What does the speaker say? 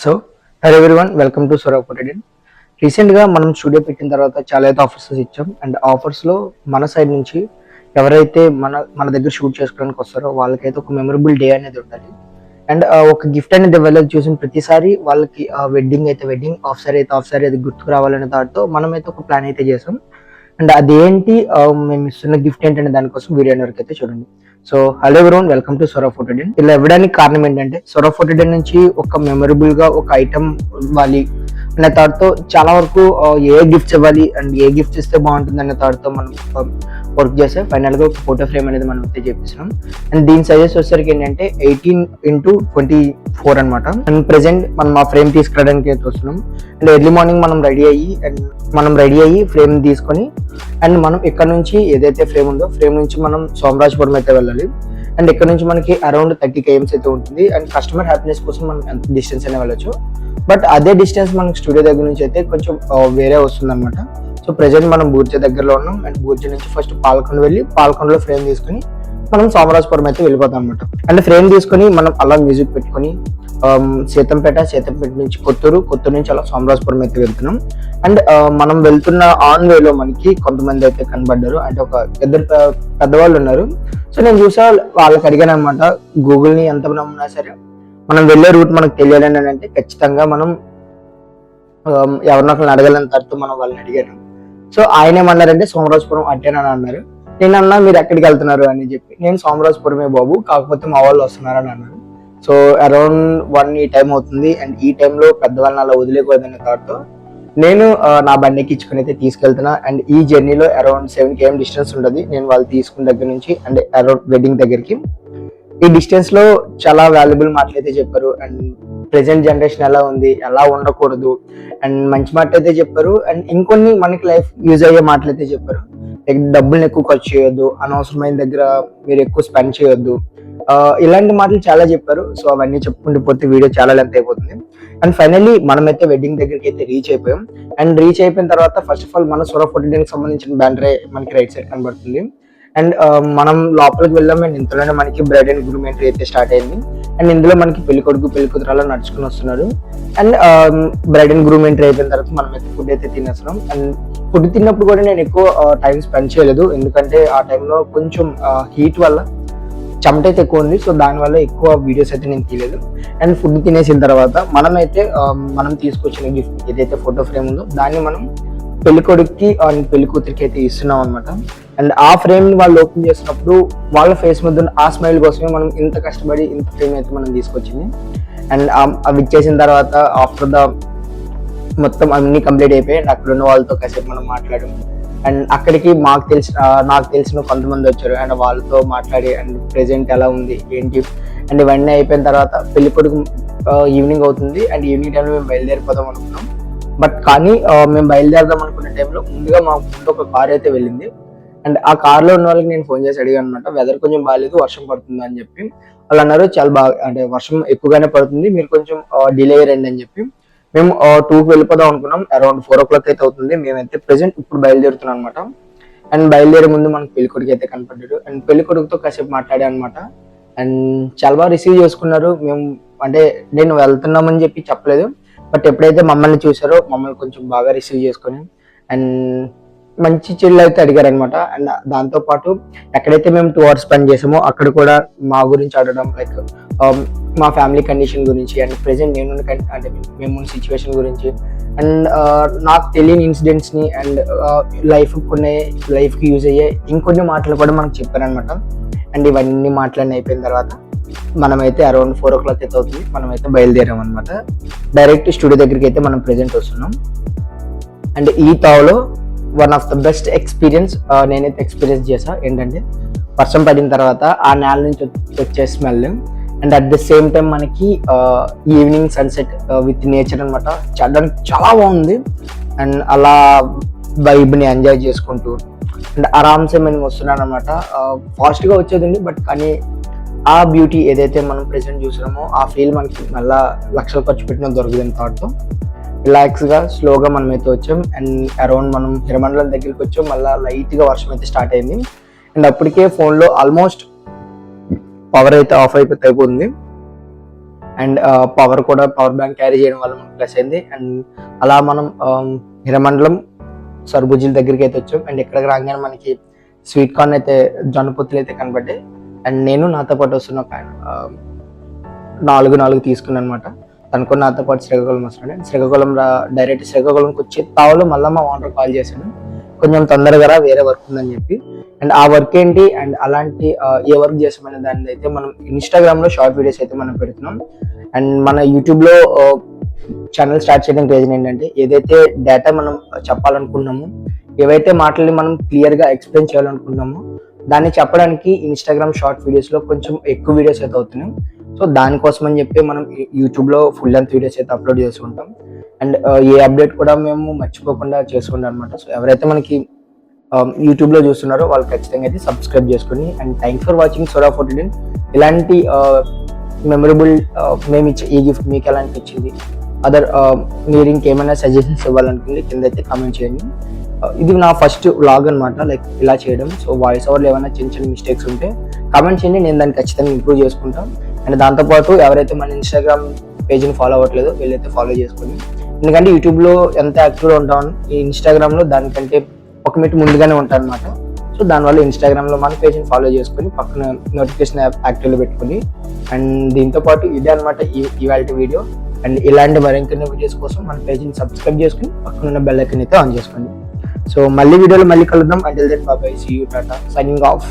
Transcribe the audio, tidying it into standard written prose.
So hello everyone, welcome to సొరవ్ పొటెడ్. రీసెంట్గా మనం studio పెట్టిన తర్వాత చాలా అయితే ఆఫర్స్ ఇచ్చాం. అండ్ ఆఫర్స్లో మన సైడ్ నుంచి ఎవరైతే మన మన దగ్గర షూట్ చేసుకోవడానికి వస్తారో వాళ్ళకైతే ఒక మెమరబుల్ డే అనేది ఉండాలి. అండ్ ఒక గిఫ్ట్ అనేది ఇవ్వాలి. చూసిన ప్రతిసారి వాళ్ళకి వెడ్డింగ్ అయితే వెడ్డింగ్, ఆఫ్ సారీ అయితే ఆఫ్ సారీ, అది గుర్తుకు రావాలనే దాంతో మనమైతే ఒక ప్లాన్ అయితే చేసాం. అండ్ అదేంటి, మేము ఇస్తున్న గిఫ్ట్ ఏంటనే దానికోసం వీడియో వరకు అయితే చూడండి. So hello everyone, welcome to సొరవ్ ఫోటోడెన్. ఇలా ఇవ్వడానికి కారణం ఏంటంటే సొరవ్ ఫోటోడెన్ నుంచి ఒక మెమరబుల్ గా ఒక ఐటమ్ ఇవ్వాలి అనే థాట్తో చాలా వరకు ఏ గిఫ్ట్స్ ఇవ్వాలి అండ్ ఏ గిఫ్ట్స్ ఇస్తే బాగుంటుంది అనే థాట్తో మనం వర్క్ చేస్తే ఫైనల్ గా ఒక ఫోటో ఫ్రేమ్ అనేది మనం అయితే చేపిస్తున్నాం. అండ్ దీని సైజెస్ వచ్చేసరికి ఏంటంటే 18x24 అనమాట. అండ్ ప్రెసెంట్ మనం ఆ ఫ్రేమ్ తీసుకురావడానికి అయితే వస్తున్నాం. అండ్ ఎర్లీ మార్నింగ్ మనం రెడీ అయ్యి ఫ్రేమ్ తీసుకొని అండ్ మనం ఇక్కడ నుంచి ఏదైతే ఫ్రేమ్ ఉందో ఫ్రేమ్ నుంచి మనం సోమరాజపురం అయితే వెళ్ళాలి. అండ్ ఇక్కడ నుంచి మనకి అరౌండ్ 30 km అయితే ఉంటుంది. అండ్ కస్టమర్ హ్యాపీనెస్ కోసం మనం ఎంత డిస్టెన్స్ అయినా వెళ్ళొచ్చు. బట్ అదే డిస్టెన్స్ మనకి స్టూడియో దగ్గర నుంచి అయితే కొంచెం వేరే వస్తుంది అనమాట. సో ప్రెసెంట్ మనం బూర్జ దగ్గరలో ఉన్నాం. అండ్ బూర్జ నుంచి ఫస్ట్ పాల్కొండ వెళ్ళి పాల్కొండలో ఫ్రేమ్ తీసుకుని మనం సోమరాజపురం అయితే వెళ్ళిపోతాం అనమాట. అండ్ ఫ్రేమ్ తీసుకుని మనం అలా మ్యూజిక్ పెట్టుకుని సీతంపేట నుంచి కొత్తూరు నుంచి అలా సోమరాజపురం అయితే వెళ్తున్నాం. అండ్ మనం వెళ్తున్న ఆన్ వేలో మనకి కొంతమంది అయితే కనబడ్డారు. అంటే ఒక ఇద్దరు పెద్దవాళ్ళు ఉన్నారు. సో నేను చూసా, వాళ్ళకి అడిగాను అనమాట, గూగుల్ని ఎంత ఉన్నా సరే మనం వెళ్ళే రూట్ మనకు తెలియాలని అంటే ఖచ్చితంగా మనం ఎవరినొకరిని అడగాలని తరచు మనం వాళ్ళని అడిగాను. సో ఆయన ఏమన్నారంటే సోమరాజపురం అట్టేనని అన్నారు. నేను అన్నా మీరు ఎక్కడికి వెళ్తున్నారు అని చెప్పి, నేను సోమరాజపురమే బాబు, కాకపోతే మా వాళ్ళు వస్తున్నారని అన్నారు. సో అరౌండ్ 1 ఈ టైం అవుతుంది. అండ్ ఈ టైంలో పెద్దవాళ్ళని అలా వదిలేకూడదనే థాట్తో నేను నా బండి ఎక్కించుకుని అయితే తీసుకెళ్తున్నా. అండ్ ఈ జర్నీలో అరౌండ్ 7 km డిస్టెన్స్ ఉంటుంది నేను వాళ్ళు తీసుకున్న దగ్గర నుంచి అండ్ అరౌండ్ వెడ్డింగ్ దగ్గరికి. ఈ డిస్టెన్స్ లో చాలా వాల్యుబుల్ మాటలు అయితే చెప్పారు. అండ్ ప్రెసెంట్ జనరేషన్ ఎలా ఉంది, ఎలా ఉండకూడదు, అండ్ మంచి మాటలు అయితే చెప్పారు. అండ్ ఇంకొన్ని మనకి లైఫ్ యూజ్ అయ్యే మాటలు అయితే చెప్పారు. లైక్ డబ్బుల్ని ఎక్కువ ఖర్చు చేయొద్దు, అనవసరమైన దగ్గర మీరు ఎక్కువ స్పెండ్ చేయొద్దు, ఇలాంటి మాటలు చాలా చెప్పారు. సో అవన్నీ చెప్పుకుంటూ పోతే వీడియో చాలా లెంత్ అయిపోతుంది. అండ్ ఫైనల్లీ మనమైతే వెడ్డింగ్ దగ్గరికి అయితే రీచ్ అయిపోయాం. అండ్ రీచ్ అయిపోయిన తర్వాత ఫస్ట్ ఆఫ్ ఆల్ మన సొరవ్ ఫోటోకి సంబంధించిన బ్యానరే మనకి రైట్ సైడ్ కనబడుతుంది. అండ్ మనం లోపలికి వెళ్ళాం. అండ్ ఇంతలోనే మనకి బ్రైడ్ అండ్ గ్రూమ్ ఎంట్రీ అయితే స్టార్ట్ అయింది. అండ్ ఇందులో మనకి పెళ్లి కొడుకు పెళ్లి కూతురు నడుచుకుని వస్తున్నారు. And bride and groom entry అయిపోయిన తర్వాత మనం అయితే ఫుడ్ అయితే తినేస్తున్నాం. అండ్ ఫుడ్ తిన్నప్పుడు కూడా నేను ఎక్కువ టైం స్పెండ్ చేయలేదు, ఎందుకంటే ఆ టైంలో కొంచెం హీట్ వల్ల చెమట అయితే ఎక్కువ ఉంది. సో దానివల్ల ఎక్కువ వీడియోస్ అయితే నేను తీయలేదు. అండ్ ఫుడ్ తినేసిన తర్వాత మనం తీసుకొచ్చిన గిఫ్ట్ ఏదైతే ఫోటో ఫ్రేమ్ ఉందో దాన్ని మనం పెళ్లి కొడుకుకి అండ్ పెళ్లి కూతురికి అయితే ఇస్తున్నాం అనమాట. అండ్ ఆ ఫ్రేమ్ ని వాళ్ళు ఓపెన్ చేసినప్పుడు వాళ్ళ ఫేస్ మీద ఆ స్మైల్ కోసమే మనం ఇంత కష్టపడి ఇంత ఫ్రేమ్ అయితే మనం తీసుకొచ్చింది. అండ్ అవి ఇచ్చేసిన తర్వాత ఆఫ్టర్ ద మొత్తం అన్ని కంప్లీట్ అయిపోయి అక్కడ ఉన్న వాళ్ళతో కాసేపు మనం మాట్లాడాము. అండ్ అక్కడికి నాకు తెలిసిన కొంతమంది వచ్చారు. అండ్ వాళ్ళతో మాట్లాడి అండ్ ప్రెజెంట్ ఎలా ఉంది ఏంటి అండ్ ఇవన్నీ అయిపోయిన తర్వాత పెళ్లి కొడుకు ఈవినింగ్ అవుతుంది. అండ్ ఈవినింగ్ టైంలో మేము బయలుదేరిపోదాం అనుకున్నాం. బట్ కానీ మేము బయలుదేరదాం అనుకున్న టైంలో ముందుగా మా ముందు ఒక కార్ అయితే వెళ్ళింది. అండ్ ఆ కార్లో ఉన్న వాళ్ళకి నేను ఫోన్ చేసి అడిగాను అనమాట, వెదర్ కొంచెం బాగాలేదు, వర్షం పడుతుంది అని చెప్పి. వాళ్ళు అన్నారు చాలా బాగా, అంటే వర్షం ఎక్కువగానే పడుతుంది, మీరు కొంచెం డిలే రండి అని చెప్పి. మేము 2కి వెళ్ళిపోదాం అనుకున్నాం. అరౌండ్ 4 o'clock అయితే అవుతుంది. మేమైతే ప్రెసెంట్ ఇప్పుడు బయలుదేరుతున్నాం అనమాట. అండ్ బయలుదేరే ముందు మనకు పెళ్లి కొడుకు అయితే కనపడ్డాడు. అండ్ పెళ్లి కొడుకుతో కాసేపు మాట్లాడా అనమాట. అండ్ చాలా బాగా రిసీవ్ చేసుకున్నారు. మేము అంటే నేను వెళ్తున్నామని చెప్పి చెప్పలేదు, బట్ ఎప్పుడైతే మమ్మల్ని చూసారో మమ్మల్ని కొంచెం బాగా రిసీవ్ చేసుకొని అండ్ మంచి చెల్లు అయితే అడిగారు అనమాట. అండ్ దాంతో పాటు ఎక్కడైతే మేము 2 hours స్పెండ్ చేసామో అక్కడ కూడా మా గురించి అడగడం, లైక్ మా ఫ్యామిలీ కండిషన్ గురించి అండ్ ప్రెసెంట్ అంటే మేము సిచ్యువేషన్ గురించి అండ్ నాకు తెలియని ఇన్సిడెంట్స్ ని అండ్ లైఫ్కి యూజ్ అయ్యే ఇంకొన్ని మాటలు కూడా మనకు చెప్పారనమాట. అండ్ ఇవన్నీ మాటలన్నీ అయిపోయిన తర్వాత మనమైతే అరౌండ్ 4 o'clock అయితే అవుతుంది. మనమైతే బయలుదేరాం అనమాట. డైరెక్ట్ స్టూడియో దగ్గరికి అయితే మనం ప్రెజెంట్ వస్తున్నాం. అండ్ ఈ తావులో one of the best experience నేనైతే ఎక్స్పీరియన్స్ చేసా ఏంటంటే వర్షం పడిన తర్వాత ఆ నేల నుంచి వచ్చే smell and at the same time మనకి ఈవినింగ్ సన్సెట్ విత్ నేచర్ అనమాట. చూడడానికి చాలా బాగుంది. అండ్ అలా వైబ్ని ఎంజాయ్ చేసుకుంటూ అండ్ ఆరామ్సే మేము వస్తున్నాను అనమాట. ఫాస్ట్గా వచ్చేది ఉంది, బట్ కానీ ఆ బ్యూటీ ఏదైతే మనం ప్రెసెంట్ చూసామో ఆ ఫీల్ మనకి మళ్ళా లక్షలు ఖర్చు పెట్టిన దొరకదని థాట్తో రిలాక్స్గా స్లోగా మనం అయితే వచ్చాం. అండ్ అరౌండ్ మనం హిరమండలం దగ్గరికి వచ్చాం. మళ్ళీ లైట్గా వర్షం అయితే స్టార్ట్ అయింది. అండ్ అప్పటికే ఫోన్లో ఆల్మోస్ట్ పవర్ అయితే ఆఫ్ అయిపోతుంది. అండ్ పవర్ బ్యాంక్ క్యారీ చేయడం వల్ల మనకు ప్లస్ అయింది. అండ్ అలా మనం హిరమండలం సర్బుజిల దగ్గరికి అయితే వచ్చాం. అండ్ ఇక్కడికి రాగానే మనకి స్వీట్ కార్న్ అయితే జొన్న పొత్తులు అయితే కనబడ్డాయి. అండ్ నేను నాతో పాటు వస్తున్న ఒక ఆయన 4 తీసుకున్నాను అనమాట. తనుకొని నాతో పాటు శ్రీకాకుళం వస్తున్నాడు. శ్రీకాకుళం డైరెక్ట్ శ్రీకాకుళంకి వచ్చి తావులో మళ్ళీ మా ఓనర్ కాల్ చేశాడు, కొంచెం తొందరగా వేరే వర్క్ ఉందని చెప్పి. అండ్ ఆ వర్క్ ఏంటి అండ్ అలాంటి ఏ వర్క్ చేసామనే దాన్ని అయితే మనం ఇన్స్టాగ్రామ్లో షార్ట్ వీడియోస్ అయితే మనం పెడుతున్నాం. అండ్ మన యూట్యూబ్లో ఛానల్ స్టార్ట్ చేయడం రీజన్ ఏంటంటే, ఏదైతే డేటా మనం చెప్పాలనుకున్నామో, ఏవైతే మాటల్ని మనం క్లియర్గా ఎక్స్ప్లెయిన్ చేయాలనుకున్నామో దాన్ని చెప్పడానికి ఇన్స్టాగ్రామ్ షార్ట్ వీడియోస్లో కొంచెం ఎక్కువ వీడియోస్ అయితే అవుతున్నాయి. సో దానికోసం అని చెప్పి మనం యూట్యూబ్లో ఫుల్ లెంత్ వీడియోస్ అయితే అప్లోడ్ చేసుకుంటాం. అండ్ ఏ అప్డేట్ కూడా మేము మర్చిపోకుండా చేసుకుంటాం అనమాట. సో ఎవరైతే మనకి యూట్యూబ్లో చూస్తున్నారో వాళ్ళు ఖచ్చితంగా అయితే సబ్స్క్రైబ్ చేసుకుని. And thanks for watching soda 14. ఇలాంటి మెమరబుల్ మేము ఇచ్చే ఈ గిఫ్ట్ మీకు ఎలా అనిపించింది, అదర్ మీరు ఇంకేమైనా సజెషన్స్ ఇవ్వాలనుకుంటే కింద అయితే కామెంట్ చేయండి. ఇది నా ఫస్ట్ వ్లాగ్ అనమాట, లైక్ ఇలా చేయడం. సో వాయిస్ ఓవర్లో ఏమైనా చిన్న మిస్టేక్స్ ఉంటే కామెంట్ చేయండి, నేను దాన్ని ఖచ్చితంగా ఇంప్రూవ్ చేసుకుంటాను. అండ్ దాంతోపాటు ఎవరైతే మన ఇన్స్టాగ్రామ్ పేజ్ని ఫాలో అవ్వట్లేదో వీళ్ళైతే ఫాలో చేసుకోండి. ఎందుకంటే యూట్యూబ్లో ఎంత యాక్టివ్గా ఉంటామో ఈ ఇన్స్టాగ్రామ్లో దానికంటే ఒక మినిట్ ముందుగానే ఉంటాను అనమాట. సో దానివల్ల ఇన్స్టాగ్రామ్లో మన పేజ్ని ఫాలో చేసుకొని పక్కన నోటిఫికేషన్ యాక్టివ్లో పెట్టుకుని. అండ్ దీంతోపాటు ఇదే అనమాట ఇవాళ వీడియో. అండ్ ఇలాంటి మరికొన్ని వీడియోస్ కోసం మన పేజ్ని సబ్స్క్రైబ్ చేసుకుని పక్కన ఉన్న బెల్ ఐకాన్ అయితే ఆన్ చేసుకోండి. సో మళ్ళీ వీడియోలో మళ్ళీ కలుద్దాం. Until then bye, see you, tata, signing of.